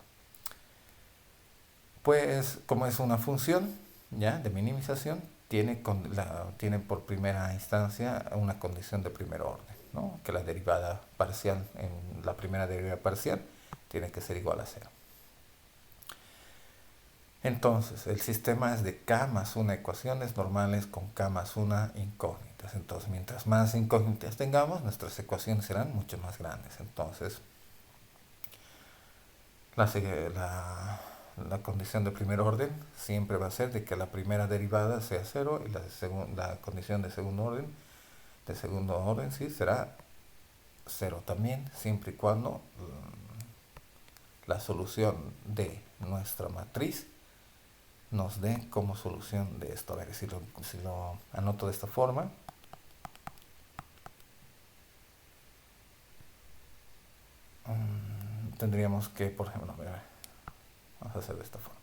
Pues, como es una función ya de minimización, tiene por primera instancia una condición de primer orden, ¿no?, que la derivada parcial, en la primera derivada parcial, tiene que ser igual a 0. Entonces, el sistema es de k más 1 ecuaciones normales con k más 1 incógnitas. Entonces, mientras más incógnitas tengamos, nuestras ecuaciones serán mucho más grandes. Entonces, la condición de primer orden siempre va a ser de que la primera derivada sea 0 y la condición de segundo orden sí será 0 también, siempre y cuando la solución de nuestra matriz nos dé como solución de esto. A ver, si lo anoto de esta forma. Tendríamos que, por ejemplo, vamos a hacer de esta forma.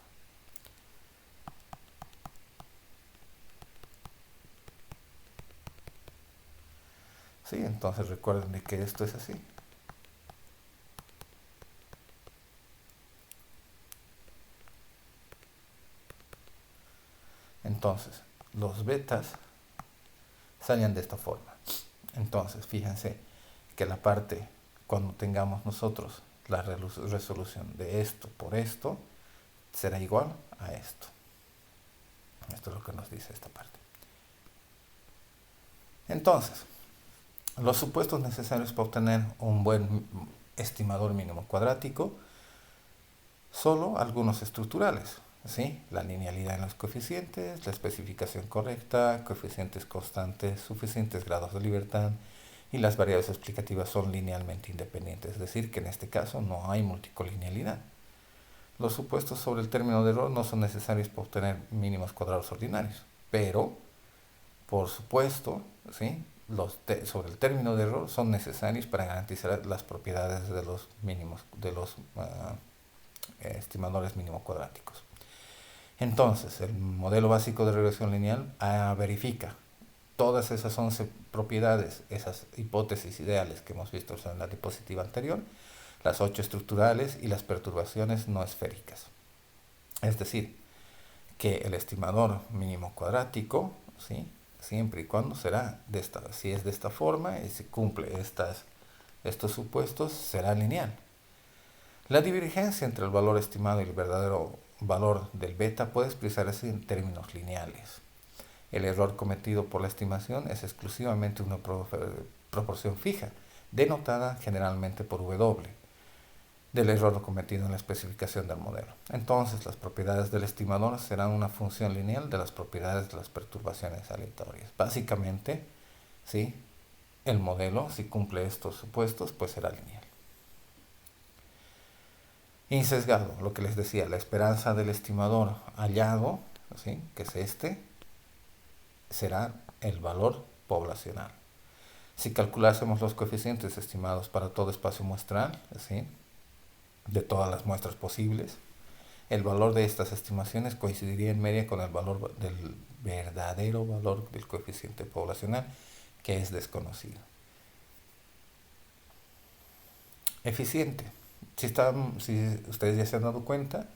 Sí, entonces recuerden de que esto es así. Entonces, los betas salen de esta forma. Entonces, fíjense que la parte, cuando tengamos nosotros la resolución de esto por esto, será igual a esto. Esto es lo que nos dice esta parte. Entonces, los supuestos necesarios para obtener un buen estimador mínimo cuadrático, solo algunos estructurales, ¿sí? La linealidad en los coeficientes, la especificación correcta, coeficientes constantes, suficientes grados de libertad, y las variables explicativas son linealmente independientes, es decir, que en este caso no hay multicolinealidad. Los supuestos sobre el término de error no son necesarios para obtener mínimos cuadrados ordinarios, pero, por supuesto, ¿sí?, sobre el término de error son necesarios para garantizar las propiedades de los estimadores mínimo cuadráticos. Entonces, el modelo básico de regresión lineal verifica todas esas 11 propiedades, esas hipótesis ideales que hemos visto en la diapositiva anterior, las 8 estructurales y las perturbaciones no esféricas. Es decir, que el estimador mínimo cuadrático, ¿sí?, siempre y cuando si es de esta forma y si cumple estos supuestos, será lineal. La divergencia entre el valor estimado y el verdadero valor del beta puede expresarse en términos lineales. El error cometido por la estimación es exclusivamente una proporción fija, denotada generalmente por W, del error cometido en la especificación del modelo. Entonces, las propiedades del estimador serán una función lineal de las propiedades de las perturbaciones aleatorias. Básicamente, ¿sí?, el modelo, si cumple estos supuestos, pues será lineal. Insesgado, lo que les decía, la esperanza del estimador hallado, ¿sí?, que es este, será el valor poblacional. Si calculásemos los coeficientes estimados para todo espacio muestral, ¿sí?, de todas las muestras posibles, el valor de estas estimaciones coincidiría en media con el valor del verdadero valor del coeficiente poblacional, que es desconocido. Eficiente. Si ustedes ya se han dado cuenta,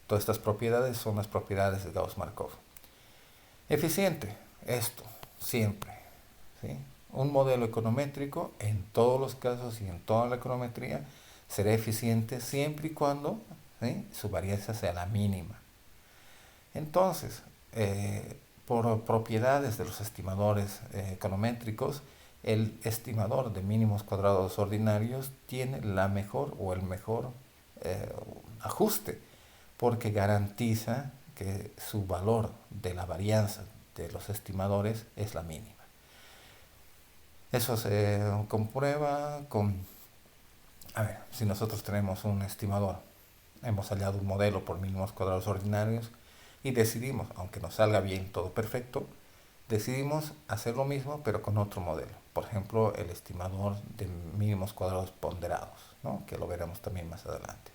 todas estas propiedades son las propiedades de Gauss-Markov. Eficiente. Esto, siempre, ¿sí? Un modelo econométrico, en todos los casos y en toda la econometría, será eficiente siempre y cuando, ¿sí?, su varianza sea la mínima. Entonces, por propiedades de los estimadores econométricos, el estimador de mínimos cuadrados ordinarios tiene la mejor o el mejor ajuste, porque garantiza que su valor de la varianza de los estimadores es la mínima. Eso se comprueba con, si nosotros tenemos un estimador, hemos hallado un modelo por mínimos cuadrados ordinarios y decidimos, aunque nos salga bien todo perfecto, decidimos hacer lo mismo pero con otro modelo. Por ejemplo, el estimador de mínimos cuadrados ponderados, ¿no?, que lo veremos también más adelante.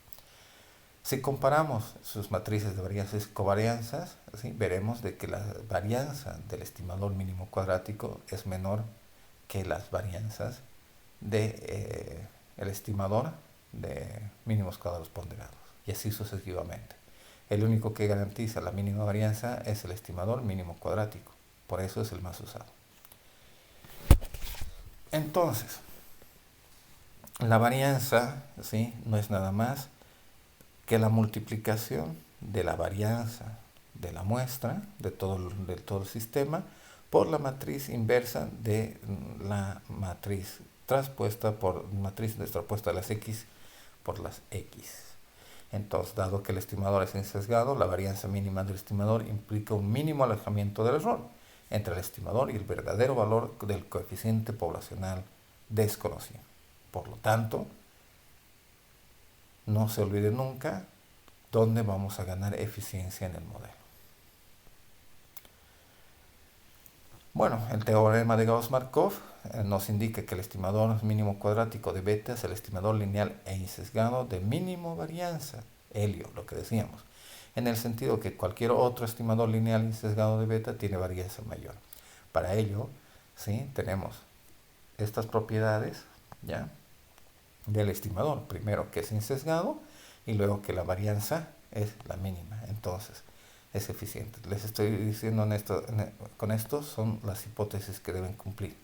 Si comparamos sus matrices de varianzas y covarianzas, ¿sí?, veremos de que la varianza del estimador mínimo cuadrático es menor que las varianzas de el estimador de mínimos cuadrados ponderados, y así sucesivamente. El único que garantiza la mínima varianza es el estimador mínimo cuadrático, por eso es el más usado. Entonces, la varianza, ¿sí?, no es nada más que la multiplicación de la varianza de la muestra, de todo el sistema, por la matriz inversa de la matriz transpuesta a las X por las X. Entonces, dado que el estimador es insesgado, la varianza mínima del estimador implica un mínimo alejamiento del error entre el estimador y el verdadero valor del coeficiente poblacional desconocido. Por lo tanto, no se olvide nunca dónde vamos a ganar eficiencia en el modelo. Bueno, el teorema de Gauss-Markov nos indica que el estimador mínimo cuadrático de beta es el estimador lineal e insesgado de mínimo varianza, helio, lo que decíamos, en el sentido que cualquier otro estimador lineal insesgado de beta tiene varianza mayor. Para ello, ¿sí?, tenemos estas propiedades, ¿ya?, del estimador. Primero que es insesgado y luego que la varianza es la mínima. Entonces, es eficiente. Les estoy diciendo con esto son las hipótesis que deben cumplir.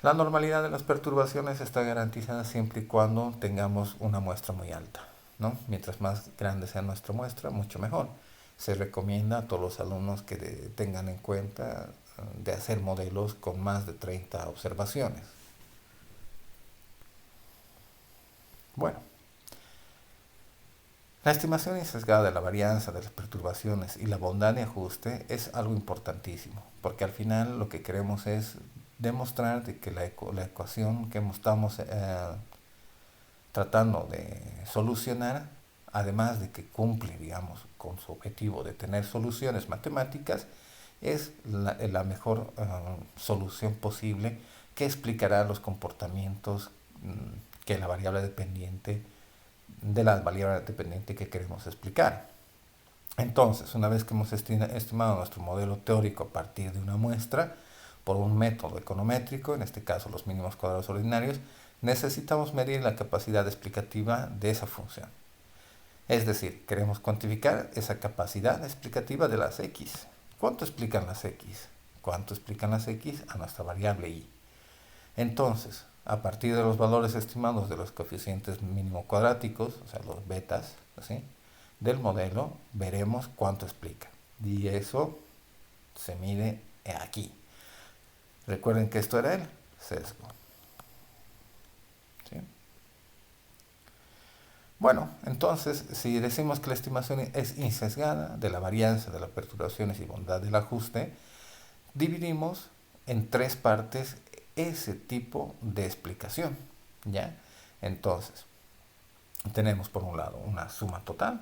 La normalidad de las perturbaciones está garantizada siempre y cuando tengamos una muestra muy alta, ¿no? Mientras más grande sea nuestra muestra, mucho mejor. Se recomienda a todos los alumnos que tengan en cuenta de hacer modelos con más de 30 observaciones. Bueno, la estimación insesgada de la varianza de las perturbaciones y la bondad de ajuste es algo importantísimo, porque al final lo que queremos es demostrar de que la ecuación que estamos tratando de solucionar, además de que cumple, digamos, con su objetivo de tener soluciones matemáticas, es la mejor solución posible que explicará los comportamientos que la variable dependiente que queremos explicar. Entonces, una vez que hemos estimado nuestro modelo teórico a partir de una muestra por un método econométrico, en este caso los mínimos cuadrados ordinarios, necesitamos medir la capacidad explicativa de esa función. Es decir, queremos cuantificar esa capacidad explicativa de las X. ¿Cuánto explican las X? ¿Cuánto explican las X a nuestra variable Y? Entonces, a partir de los valores estimados de los coeficientes mínimo cuadráticos, o sea, los betas, ¿sí?, del modelo, veremos cuánto explica. Y eso se mide aquí. Recuerden que esto era el sesgo. ¿Sí? Bueno, entonces, si decimos que la estimación es insesgada de la varianza de las perturbaciones y bondad del ajuste, dividimos en tres partes ese tipo de explicación, ¿ya? Entonces, tenemos por un lado una suma total,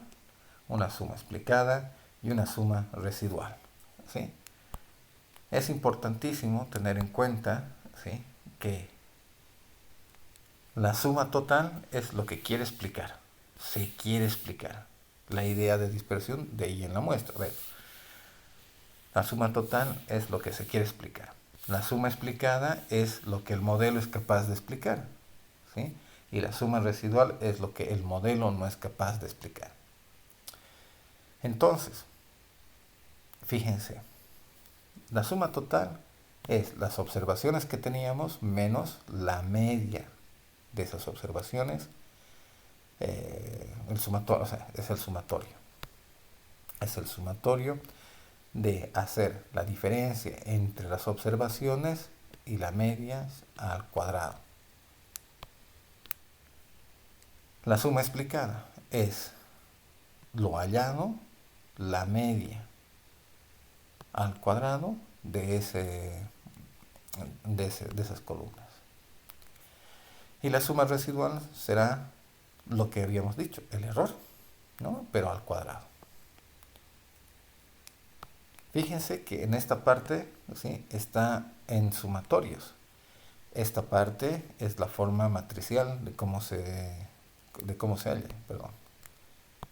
una suma explicada y una suma residual, ¿sí? Es importantísimo tener en cuenta, ¿sí?, que la suma total es lo que quiere explicar, se quiere explicar. La idea de dispersión de ahí en la muestra. A ver, la suma total es lo que se quiere explicar. La suma explicada es lo que el modelo es capaz de explicar, ¿sí? Y la suma residual es lo que el modelo no es capaz de explicar. Entonces, fíjense, la suma total es las observaciones que teníamos menos la media de esas observaciones. El sumatorio, o sea, es el sumatorio. Es el sumatorio de hacer la diferencia entre las observaciones y la media al cuadrado. La suma explicada es lo hallado, la media al cuadrado de esas columnas. Y la suma residual será lo que habíamos dicho, el error, ¿no?, pero al cuadrado. Fíjense que en esta parte, ¿sí?, está en sumatorios. Esta parte es la forma matricial de cómo se halla, perdón.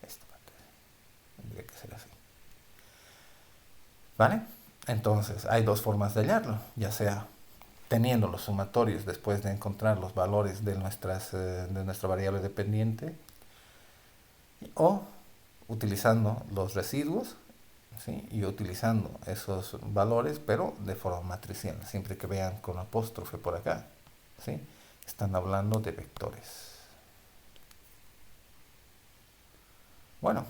Esta parte tendría que ser así. ¿Vale? Entonces, hay dos formas de hallarlo, ya sea teniendo los sumatorios después de encontrar los valores de nuestra variable dependiente, o utilizando los residuos, ¿sí?, y utilizando esos valores, pero de forma matricial. Siempre que vean con apóstrofe por acá, ¿sí?, están hablando de vectores. Bueno,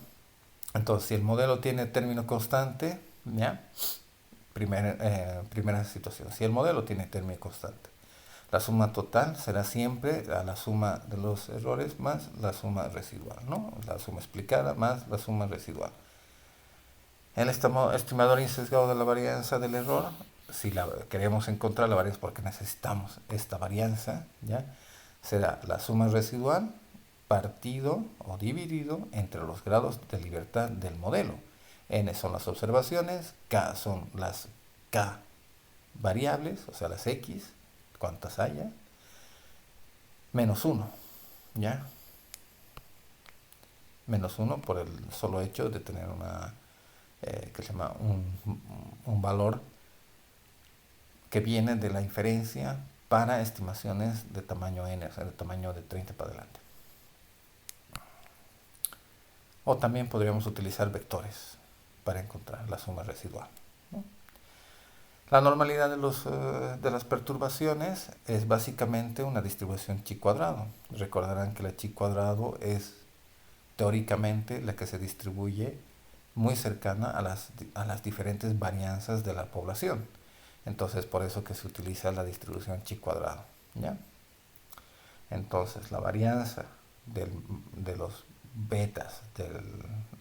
entonces si el modelo tiene término constante, ¿ya? Primera situación, si el modelo tiene término constante, la suma total será siempre a la suma de los errores más la suma residual, ¿no? La suma explicada más la suma residual. El estimador insesgado de la varianza del error, si queremos encontrar la varianza porque necesitamos esta varianza, ¿ya?, será la suma residual partido o dividido entre los grados de libertad del modelo. N son las observaciones, K son las K variables, o sea, las X, cuantas haya, menos 1, ¿ya? Menos 1 por el solo hecho de tener que se llama un valor que viene de la inferencia para estimaciones de tamaño n, o sea, de tamaño de 30 para adelante. O también podríamos utilizar vectores para encontrar la suma residual, ¿no? La normalidad de las perturbaciones es básicamente una distribución chi cuadrado. Recordarán que la chi cuadrado es teóricamente la que se distribuye muy cercana a las diferentes varianzas de la población. Entonces, por eso que se utiliza la distribución chi cuadrado, ¿ya? Entonces, la varianza de los betas,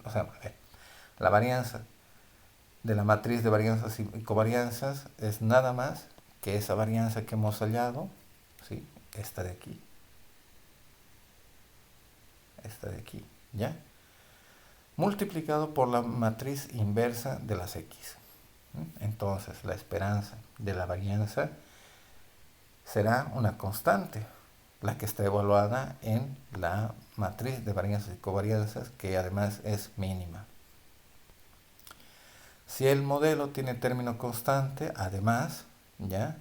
o sea, la varianza de la matriz de varianzas y covarianzas es nada más que esa varianza que hemos hallado, ¿sí?, esta de aquí, ¿ya?, multiplicado por la matriz inversa de las X. Entonces, la esperanza de la varianza será una constante, la que está evaluada en la matriz de varianzas y covarianzas, que además es mínima. Si el modelo tiene término constante, además, ¿ya?,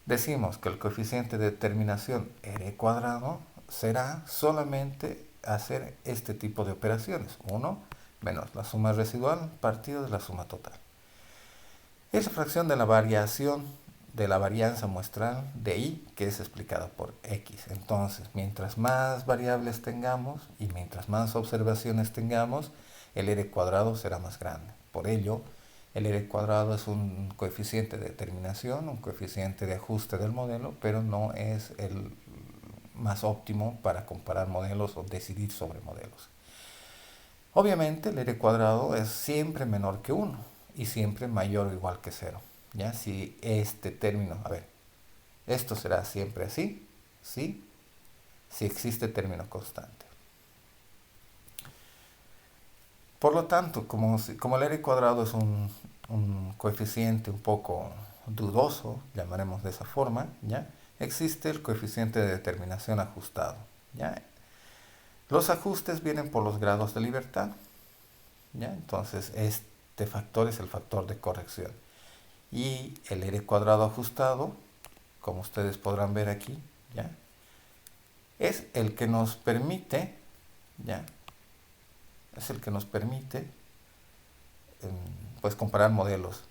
decimos que el coeficiente de determinación R cuadrado será solamente hacer este tipo de operaciones, 1 menos la suma residual partido de la suma total. Esa fracción de la variación de la varianza muestral de y, que es explicada por x. Entonces, mientras más variables tengamos y mientras más observaciones tengamos, el r cuadrado será más grande. Por ello, el r cuadrado es un coeficiente de determinación, un coeficiente de ajuste del modelo, pero no es el más óptimo para comparar modelos o decidir sobre modelos. Obviamente el r cuadrado es siempre menor que 1 y siempre mayor o igual que 0. ¿Ya? Si este término, a ver, esto será siempre así, ¿sí? Si existe término constante. Por lo tanto, como el r cuadrado es un coeficiente un poco dudoso, llamaremos de esa forma, ¿ya? Existe el coeficiente de determinación ajustado, ¿ya? Los ajustes vienen por los grados de libertad, ¿ya? Entonces, este factor es el factor de corrección. Y el r cuadrado ajustado, como ustedes podrán ver aquí, ¿ya? Es el que nos permite, ¿ya? Es el que nos permite pues comparar modelos.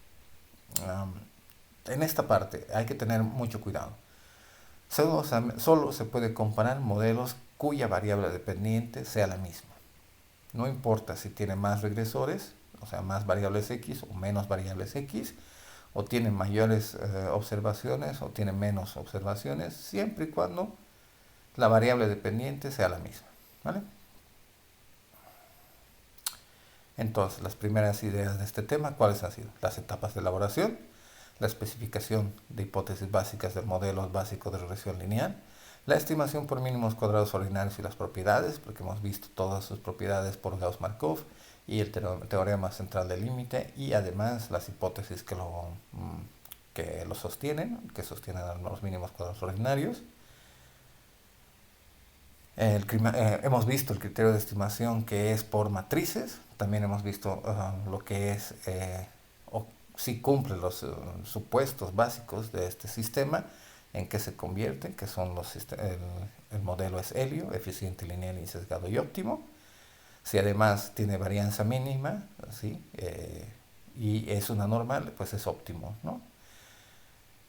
En esta parte hay que tener mucho cuidado. Solo se puede comparar modelos cuya variable dependiente sea la misma. No importa si tiene más regresores, o sea, más variables x o menos variables x, o tiene mayores observaciones o tiene menos observaciones, siempre y cuando la variable dependiente sea la misma, ¿vale? Entonces, las primeras ideas de este tema, ¿cuáles han sido? Las etapas de elaboración, la especificación de hipótesis básicas de modelos básicos de regresión lineal, la estimación por mínimos cuadrados ordinarios y las propiedades, porque hemos visto todas sus propiedades por Gauss-Markov y el teorema central del límite, y además las hipótesis que lo sostienen, que sostienen los mínimos cuadrados ordinarios. Hemos visto el criterio de estimación que es por matrices, también hemos visto lo que es, si cumple los supuestos básicos de este sistema, en qué se convierten, que son el modelo es helio, eficiente, lineal y sesgado y óptimo. Si además tiene varianza mínima, ¿sí? Y es una normal, pues es óptimo, ¿no?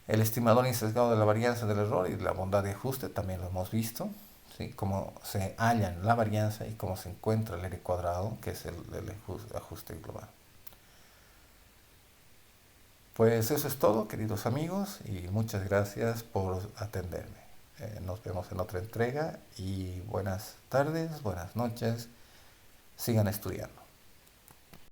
El estimador insesgado de la varianza del error y la bondad de ajuste también lo hemos visto, ¿sí? Cómo se hallan la varianza y cómo se encuentra el r cuadrado, que es el ajuste global. Pues eso es todo, queridos amigos, y muchas gracias por atenderme. Nos vemos en otra entrega y buenas tardes, buenas noches, sigan estudiando.